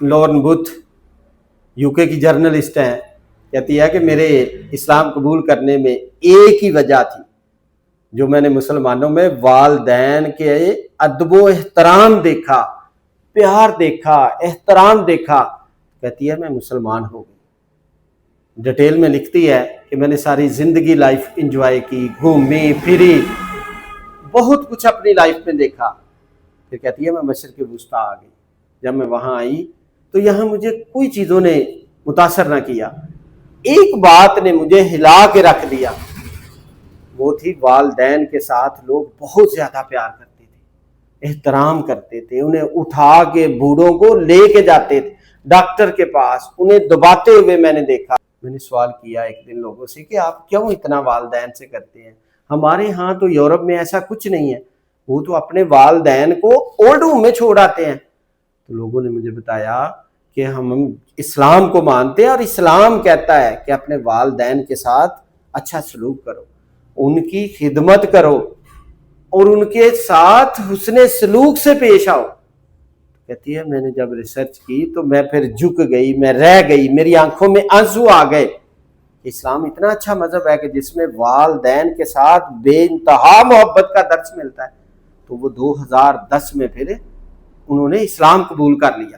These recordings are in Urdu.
لورن بوتھ UK کی جرنلسٹ ہیں، کہتی ہے کہ میرے اسلام قبول کرنے میں ایک ہی وجہ تھی جو میں نے مسلمانوں میں والدین کے ادب و احترام دیکھا، پیار دیکھا، احترام دیکھا، کہتی ہے میں مسلمان ہو گئی۔ ڈیٹیل میں لکھتی ہے کہ میں نے ساری زندگی لائف انجوائے کی، گھومی پھری، بہت کچھ اپنی لائف میں دیکھا۔ پھر کہتی ہے میں مشرق وسطیٰ آ گئی۔ جب میں وہاں آئی تو یہاں مجھے کوئی چیزوں نے متاثر نہ کیا، ایک بات نے مجھے ہلا کے رکھ دیا، وہ تھی والدین کے ساتھ لوگ بہت زیادہ پیار کرتے تھے، احترام کرتے تھے، انہیں اٹھا کے بوڑھوں کو لے کے جاتے تھے ڈاکٹر کے پاس، انہیں دباتے ہوئے میں نے دیکھا۔ میں نے سوال کیا ایک دن لوگوں سے کہ آپ کیوں اتنا والدین سے کرتے ہیں؟ ہمارے ہاں تو یورپ میں ایسا کچھ نہیں ہے، وہ تو اپنے والدین کو اولڈ ہوم میں چھوڑ آتے ہیں۔ تو لوگوں نے مجھے بتایا کہ ہم اسلام کو مانتے ہیں اور اسلام کہتا ہے کہ اپنے والدین کے ساتھ اچھا سلوک کرو، ان کی خدمت کرو اور ان کے ساتھ حسن سلوک سے پیش آؤ۔ کہتی ہے میں نے جب ریسرچ کی تو میں پھر جھک گئی، میں رہ گئی، میری آنکھوں میں آنسو آ گئے۔ اسلام اتنا اچھا مذہب ہے کہ جس میں والدین کے ساتھ بے انتہا محبت کا درس ملتا ہے۔ تو وہ 2010 میں پھر انہوں نے اسلام قبول کر لیا۔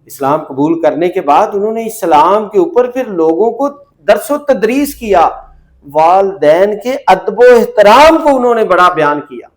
اسلام قبول کرنے کے بعد انہوں نے اسلام کے اوپر پھر لوگوں کو درس و تدریس کیا، والدین کے ادب و احترام کو انہوں نے بڑا بیان کیا۔